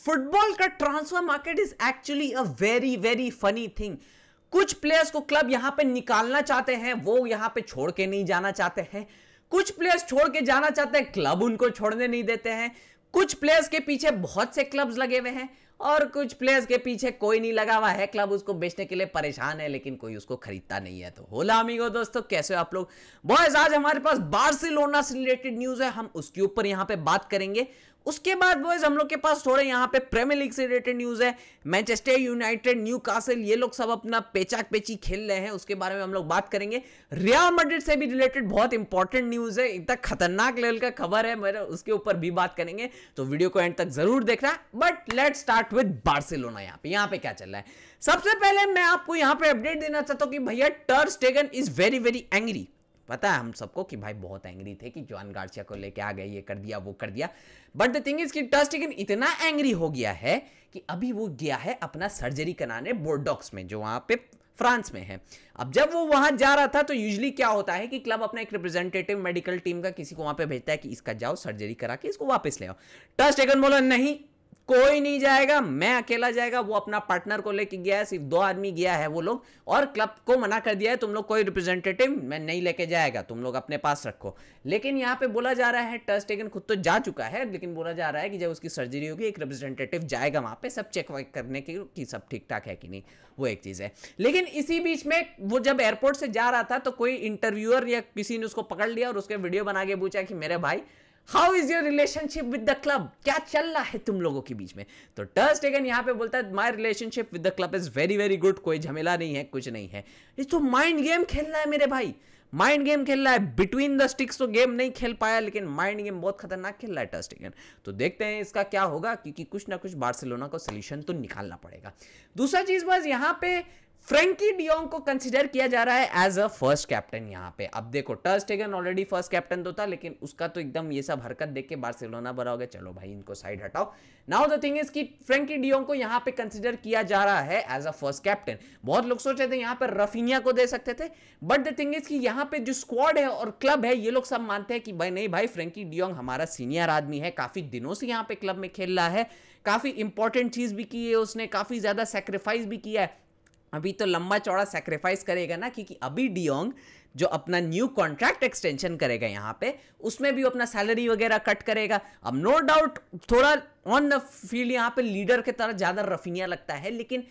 Football का transfer market is actually a very very funny thing. कुछ players को club यहां पे निकालना चाहते हैं, वो यहां पे छोड़ के नहीं जाना चाहते हैं। कुछ प्लेयर्स छोड़ के जाना चाहते हैं, क्लब उनको छोड़ने नहीं देते हैं। कुछ प्लेयर्स के पीछे बहुत से क्लब्स लगे हुए हैं और कुछ प्लेयर्स के पीछे कोई नहीं लगा हुआ है। क्लब उसको बेचने के लिए परेशान है लेकिन कोई उसको खरीदता नहीं है। तो होला अमीगो दोस्तों, कैसे हो आप लोग? बॉयज, आज हमारे पास बार्सिलोना से रिलेटेड न्यूज है, हम उसके ऊपर यहां पे बात करेंगे। उसके बाद बॉयज हम लोग के पास थोड़े यहां पे प्रीमियर लीग से रिलेटेड न्यूज है। मैनचेस्टर यूनाइटेड, न्यूकासल, ये लोग सब अपना पेचाक पेची खेल रहे हैं, उसके बारे में हम लोग बात करेंगे। रियल मैड्रिड से भी रिलेटेड बहुत इंपॉर्टेंट न्यूज है, इतना खतरनाक लेवल का खबर है मेरे, उसके ऊपर भी बात करेंगे। तो वीडियो को एंड तक जरूर देखना। But let's start with Barcelona. यहाँ पे क्या चल रहा है? सबसे पहले मैं आपको यहाँ पे अपडेट देना चाहता हूँ कि भैया टर स्टेगन इज वेरी वेरी एंग्री। पता है हम सबको कि भाई बहुत एंग्री थे कि जोआन गार्सिया को लेके आ गए, ये कर दिया वो कर दिया। बट द थिंग इज कि टर स्टेगन इतना एंग्री हो गया है कि अभी वो गया है अपना सर्जरी कराने बोर्डोक्स में, जो वहां पे फ्रांस में है। अब जब वो वहां जा रहा था तो यूजुअली क्या होता है कि क्लब अपना एक रिप्रेजेंटेटिव मेडिकल टीम का किसी को वहां पे भेजता है कि इसका जाओ सर्जरी करा के इसको वापस ले आओ। टर स्टेगन बोला नहीं, कोई नहीं जाएगा, मैं अकेला जाएगा। वो अपना पार्टनर को लेके गया है, सिर्फ 2 आदमी गया है वो लोग, और क्लब को मना कर दिया है तुम लोग कोई रिप्रेजेंटेटिव मैं नहीं लेके जाएगा, तुम लोग अपने पास रखो। लेकिन यहाँ पे बोला जा रहा है, टर स्टेगन खुद तो जा चुका है, लेकिन बोला जा रहा है कि जब उसकी सर्जरी होगी एक रिप्रेजेंटेटिव जाएगा वहां पे सब चेक वेक करने की कि सब ठीक ठाक है कि नहीं, वो एक चीज है। लेकिन इसी बीच में वो जब एयरपोर्ट से जा रहा था तो कोई इंटरव्यूअर या किसी ने उसको पकड़ लिया और उसके वीडियो बना के पूछा कि मेरे भाई how is your relationship with the club, क्या चल रहा है तुम लोगों के बीच में? तो टर स्टेगन यहां पे बोलता है my relationship with the club is very very good, कोई झमेला नहीं है, कुछ नहीं है। ये तो माइंड गेम खेल रहा है मेरे भाई, माइंड गेम खेल रहा है। बिटवीन द स्टिक्स तो गेम नहीं खेल पाया, लेकिन माइंड गेम बहुत खतरनाक खेल रहा है टर स्टेगन। तो देखते हैं इसका क्या होगा, क्योंकि कुछ ना कुछ बार्सिलोना को सोल्यूशन तो निकालना पड़ेगा। दूसरा चीज बस यहां पे फ्रैंकी डियोंग को कंसीडर किया जा रहा है एज अ फर्स्ट कैप्टन यहां पे। अब देखो, टर स्टेगन ऑलरेडी फर्स्ट कैप्टन तो था, लेकिन उसका तो एकदम ये सब हरकत देख के बार्सिलोना भरा हो गया, चलो भाई इनको साइड हटाओ। नाउ द थिंग इज कि फ्रैंकी डियोंग को यहां पे कंसीडर किया जा रहा है एज अ फर्स्ट कैप्टन। बहुत लोग सोच रहे थे यहां पे रफीनिया को दे सकते थे, बट द थिंग इज कि यहां पे जो स्क्वाड है और क्लब है, ये लोग सब मानते हैं कि भाई नहीं भाई, फ्रैंकी डियोंग हमारा सीनियर आदमी है, काफी दिनों से यहां पे क्लब में खेल रहा है, काफी इंपॉर्टेंट चीज भी की है उसने, काफी ज्यादा सैक्रिफाइस भी किया है। अभी तो लंबा चौड़ा सैक्रिफाइस करेगा ना, क्योंकि अभी डियोंग जो अपना न्यू कॉन्ट्रैक्ट एक्सटेंशन करेगा यहां पे, उसमें भी अपना सैलरी वगैरह कट करेगा। अब नो डाउट थोड़ा ऑन द फील्ड यहां पे लीडर की तरह ज्यादा रफीनिया लगता है, लेकिन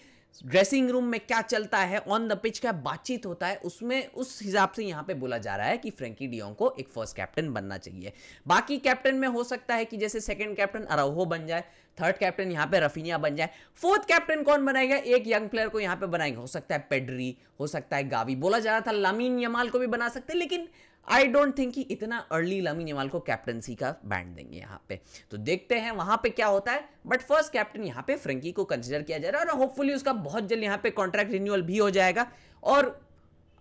ड्रेसिंग रूम में क्या चलता है, ऑन द पिच क्या बातचीत होता है, उसमें उस हिसाब से यहां पे बोला जा रहा है कि फ्रैंकी डियोंग को एक फर्स्ट कैप्टन बनना चाहिए। बाकी कैप्टन में हो सकता है कि जैसे सेकंड कैप्टन अराउहो बन जाए, थर्ड कैप्टन यहां पे रफीनिया बन जाए, फोर्थ कैप्टन कौन बनाएगा? एक यंग प्लेयर को यहां पे बनाएगा, हो सकता है पेड्री, हो सकता है गावी, बोला जा रहा था लामीन यमाल को भी बना सकते हैं, लेकिन आई डोंट थिंक कि इतना अर्ली लामीन यमाल को कैप्टनसी का बैंड देंगे यहां पे। तो देखते हैं वहां पे क्या होता है, बट फर्स्ट कैप्टन यहां पे फ्रैंकी को कंसीडर किया जा रहा है और होपफुली उसका बहुत जल्द यहां पे कॉन्ट्रैक्ट रिन्यूअल भी हो जाएगा और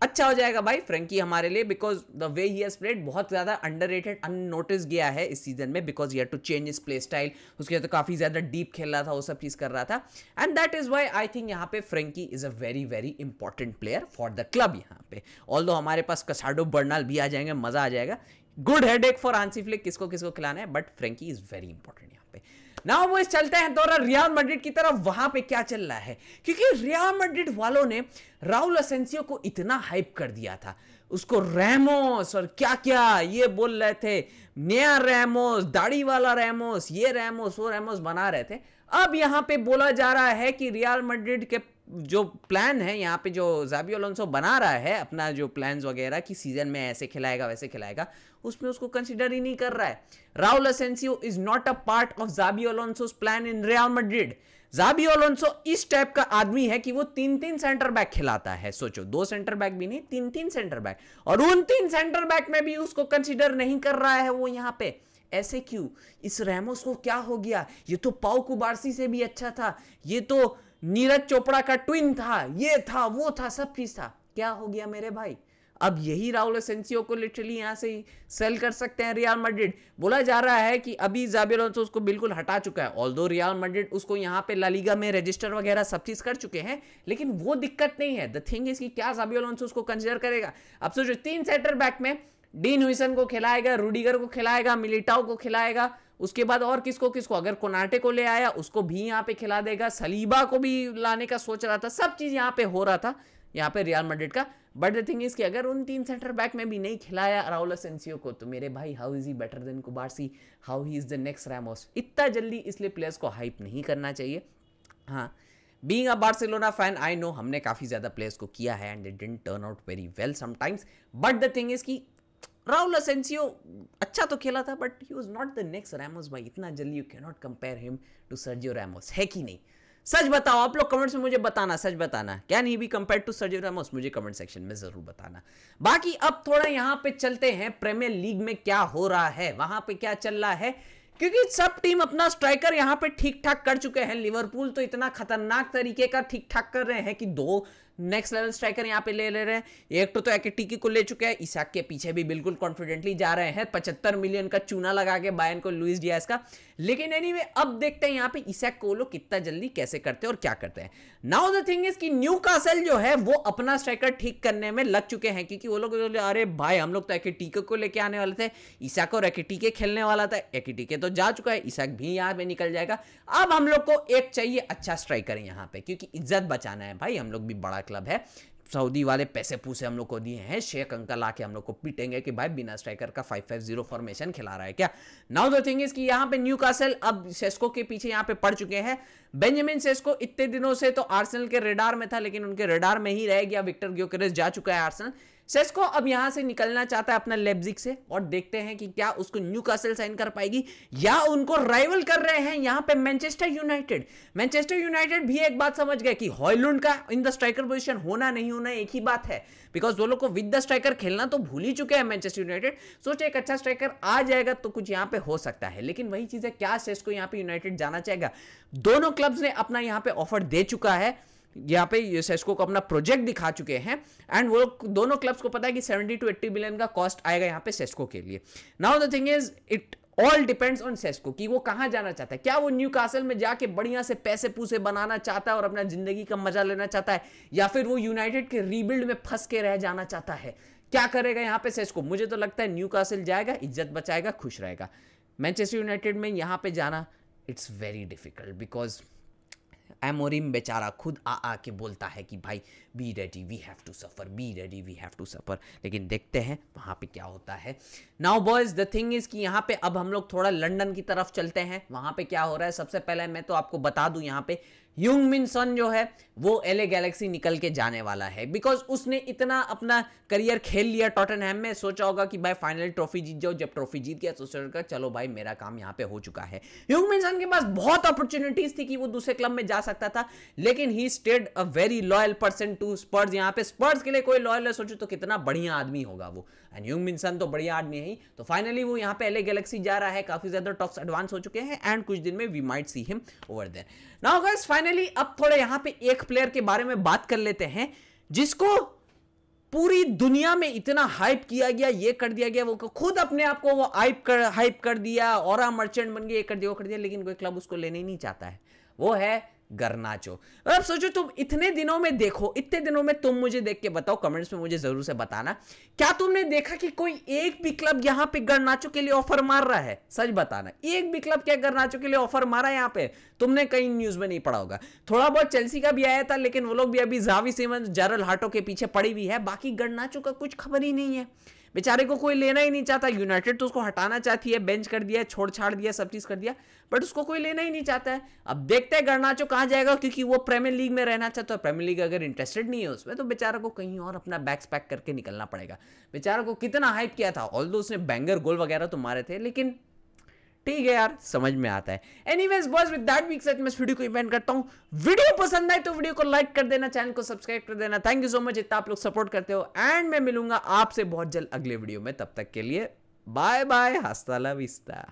अच्छा हो जाएगा भाई फ्रैंकी हमारे लिए, because the way he has played बहुत ज्यादा अंडररेटेड, अननोटिस गया है इस सीजन में, because he had to change his play style. उसके तो काफी ज्यादा डीप खेल रहा था, वो सब चीज कर रहा था, and that is why I think यहाँ पे Frenkie is a very very important player for the club यहाँ पे। ऑल्दो हमारे पास कसाडो बर्नाल भी आ जाएंगे, मजा आ जाएगा, good headache for Hansi Flick, किसको किसको खिलाना है, but Frenkie is very important यहाँ पे। नाउ वो चलते हैं थोड़ा रियल मैड्रिड की तरफ, वहां पे क्या चल रहा है, क्योंकि रियल मैड्रिड वालों ने राउल असेंसियो को इतना हाइप कर दिया था, उसको रैमोस और क्या क्या ये बोल रहे थे, नया रैमोस, दाढ़ी वाला रैमोस, ये रैमोस वो रैमोस बना रहे थे। अब यहां पे बोला जा रहा है कि रियल मैड्रिड के जो प्लान है यहाँ पे, जो ज़ाबी अलोंसो बना रहा है अपना जो प्लान्स वगैरह कि सीजन में ऐसे खिलाएगा वैसे खिलाएगा, उसमें उसको कंसीडर ही नहीं कर रहा है। Raul Asensio is not a part of Xabi Alonso's plan in Real Madrid. Xabi Alonso इस टाइप का आदमी है कि वो 3-3 सेंटर बैक खिलाता है, सोचो 2 सेंटर बैक भी नहीं, 3-3 सेंटर बैक, और उन 3 सेंटर बैक में भी उसको कंसीडर नहीं कर रहा है वो यहाँ पे। ऐसे क्यों? इस रैमोस को क्या हो गया? ये तो पाउ कुबार्सी से भी अच्छा था, ये तो नीरज चोपड़ा का ट्विन था, ये था वो था, सब चीज था, क्या हो गया मेरे भाई? अब यही राउल असेंसियो को लिटरली यहां से सेल कर सकते हैं रियल मैड्रिड। बोला जा रहा है कि अभी ज़ाबी अलोंसो उसको बिल्कुल हटा चुका है, ऑल्दो रियल मैड्रिड उसको यहां पे ला लीगा में रजिस्टर वगैरह सब चीज कर चुके हैं, लेकिन वो दिक्कत नहीं है। द थिंग इज कि क्या ज़ाबी अलोंसो उसको कंसीडर करेगा? अब सोचो 3 सेंटर बैक में डीन हुइसन को खिलाएगा, रूडिगर को खिलाएगा, मिलिटाओ को खिलाएगा, उसके बाद और किसको किसको, अगर कोनाटे को ले आया उसको भी यहाँ पे खिला देगा, सलीबा को भी लाने का सोच रहा था, सब चीज यहाँ पे हो रहा था यहाँ पे रियल मैड्रिड का। बट द थिंग इज कि अगर उन 3 सेंटर बैक में भी नहीं खिलाया राउल असेंसियो को, तो मेरे भाई how is he better than कुबारसी, how he is the next Ramos, इतना जल्दी इसलिए प्लेयर्स को हाइप नहीं करना चाहिए। हाँ, being a Barcelona fan I know हमने काफी ज्यादा प्लेयर्स को किया है and they didn't turn out very well sometimes, but the thing is कि राउल असेंसियो अच्छा तो खेला था but he was not the next Ramos भाई, इतना जल्दी you can not compare him to Sergio Ramos, है कि नहीं? सच बताओ आप लोग कमेंट्स में मुझे बताना, सच बताना, can he be compared to Sergio Ramos, मुझे कमेंट सेक्शन में जरूर बताना। बाकी अब थोड़ा यहां पे चलते हैं प्रीमियर लीग में क्या हो रहा है, वहां पे क्या चल रहा है, क्योंकि सब टीम अपना स्ट्राइकर यहां पे ठीक ठाक कर चुके हैं। लिवरपूल तो इतना खतरनाक तरीके का ठीक ठाक कर रहे हैं कि 2 नेक्स्ट लेवल स्ट्राइकर यहां पे ले रहे हैं। एक तो एकेटिकी को ले चुके हैं, इसाक के पीछे भी बिल्कुल कॉन्फिडेंटली जा रहे हैं, 75 मिलियन का चूना लगा के बायर्न को लुइस डियाज का। लेकिन एनीवे अब देखते हैं यहाँ पे इसाक को लोग कितना जल्दी कैसे करते हैं और क्या करते हैं। नाउ द थिंग इज कि न्यूकासल जो है वो अपना स्ट्राइकर ठीक करने में लग चुके हैं, क्योंकि वो लोग अरे भाई हम लोग तो एकेटिके को लेके आने वाले थे, इसाक और एकेटिके खेलने वाला था, एकेटिके तो जा चुका है, इसाक भी यहाँ पे निकल जाएगा। अब हम लोग को एक चाहिए अच्छा स्ट्राइकर यहाँ पे, क्योंकि इज्जत बचाना है भाई, हम लोग भी बड़ा क्लब है, सऊदी वाले पैसे पूसे हम लोग को दिए हैं, शेख अंकल आके हम लोग को पीटेंगे कि भाई बिना स्ट्राइकर का 5-5-0 फॉर्मेशन खिला रहा है क्या। नाउ द थिंग इज कि यहाँ पे न्यूकासल अब सेस्को के पीछे यहाँ पे पड़ चुके हैं। बेंजामिन सेस्को इतने दिनों से तो आर्सेनल के रेडार में था, लेकिन उनके रेडार में ही रह गया, विक्टर ग्योकेरेस जा चुका है आर्सेनल। सेस्को अब यहां से निकलना चाहता है अपना लेप्जिग से, और देखते हैं कि क्या उसको न्यूकासल साइन कर पाएगी या उनको राइवल कर रहे हैं यहां पे मैनचेस्टर यूनाइटेड। मैनचेस्टर यूनाइटेड भी एक बात समझ गए कि हॉयलुंड का इन द स्ट्राइकर पोजीशन होना नहीं होना एक ही बात है, बिकॉज वो लोग को विद द स्ट्राइकर खेलना तो भूल ही चुके हैं मैनचेस्टर यूनाइटेड। सोचे एक अच्छा स्ट्राइकर आ जाएगा तो कुछ यहां पे हो सकता है, लेकिन वही चीज है, क्या सेस्को यहां पे यूनाइटेड जाना चाहेगा? दोनों क्लब्स ने अपना यहां पे ऑफर दे चुका है, यहाँ पे सेस्को को अपना प्रोजेक्ट दिखा चुके हैं, एंड वो दोनों क्लब्स को पता है कि 70 to 80 बिलियन का कॉस्ट आएगा यहाँ पे सेस्को के लिए। Now the thing is it all depends on Sesko कि वो कहां जाना चाहता है। क्या वो न्यूकासल में जाके बढ़िया से पैसे पूसे बनाना चाहता है और अपना जिंदगी का मजा लेना चाहता है, या फिर वो यूनाइटेड के रीबिल्ड में फंस के रह जाना चाहता है? क्या करेगा यहाँ पे सेस्को? मुझे तो लगता है न्यूकासल जाएगा, इज्जत बचाएगा, खुश रहेगा। मैनचेस्टर यूनाइटेड में यहाँ पे जाना it's very difficult, because Amorim बेचारा खुद आ के बोलता है कि भाई be ready we have to suffer, be ready we have to suffer, लेकिन देखते हैं वहाँ पे क्या होता है। Now boys the thing is कि यहाँ पे अब हम लोग थोड़ा लंदन की तरफ चलते हैं, वहाँ पे क्या हो रहा है। सबसे पहले मैं तो आपको बता दूं यहाँ पे यूंग-मिन सन जो है वो LA गैलेक्सी निकल के जाने वाला है, बिकॉज उसने इतना अपना करियर खेल लिया टॉटनहैम में, सोचा होगा कि भाई फाइनल ट्रॉफी जीत जाओ, जब ट्रॉफी जीत गया तो सोचा चलो भाई मेरा काम यहाँ पे हो चुका है। यूंग-मिन सन के पास बहुत अपॉर्चुनिटीज थी कि वो दूसरे क्लब में जा सकता था, लेकिन he stayed a very loyal person to Spurs. यहाँ पे स्पर्स के लिए कोई लॉयल है, सोचो तो कितना बढ़िया आदमी होगा वो, एंड यूंग-मिन सन तो बढ़िया आदमी है ही। तो फाइनली वो यहाँ पे LA गैलेक्सी जा रहा है, काफी ज्यादा टॉक्स एडवांस हो चुके हैं, एंड कुछ दिन में we might see him over there. Now guys finally अब थोड़े यहाँ पे एक प्लेयर के बारे में बात कर लेते हैं जिसको पूरी दुनिया में इतना हाइप किया गया, ये कर दिया गया, वो खुद अपने आप को वो हाइप कर दिया, ऑरा मर्चेंट बन गया, ये कर दिया वो कर दिया, लेकिन कोई क्लब उसको लेने ही नहीं चाहता है। वो है गर्नाचो। अब सोचो तुम इतने दिनों में देखो, इतने दिनों में तुम मुझे देख के बताओ, कमेंट्स में मुझे जरूर से बताना, क्या तुमने देखा कि कोई एक भी क्लब यहां पे गर्नाचो के लिए ऑफर मार रहा है? सच बताना, एक भी क्लब क्या गर्नाचो के लिए ऑफर मारा यहां पे? तुमने कहीं न्यूज में नहीं पढ़ा होगा। थोड़ा बहुत चेल्सी का भी आया था, लेकिन वो लोग भी अभी जावी सिमंस, जेरल हार्टो के पीछे पड़ी हुई है, बाकी गर्नाचो का कुछ खबर ही नहीं है। बेचारे को कोई लेना ही नहीं चाहता। यूनाइटेड तो उसको हटाना चाहती है, बेंच कर दिया, छोड़ छाड़ दिया, सब चीज कर दिया, बट उसको कोई लेना ही नहीं चाहता है। अब देखते हैं गर्नाचो कहां जाएगा, क्योंकि वो प्रीमियर लीग में रहना चाहता है। प्रीमियर लीग अगर इंटरेस्टेड नहीं है उसमें, तो बेचारा को कहीं और अपना बैग्स पैक करके निकलना पड़ेगा। बेचारा को कितना हाइप किया था, ऑल्दो उसने बैंगर गोल वगैरह तो मारे थे, लेकिन ठीक है यार, समझ में आता है। Anyways boys with that being said मैं इस वीडियो को इवेंट करता हूं। वीडियो पसंद आए तो वीडियो को लाइक कर देना, चैनल को सब्सक्राइब कर देना। थैंक यू सो मच इतना आप लोग सपोर्ट करते हो, एंड मैं मिलूंगा आपसे बहुत जल्द अगले वीडियो में। तब तक के लिए बाय बाय, हस्ता ला विस्ता।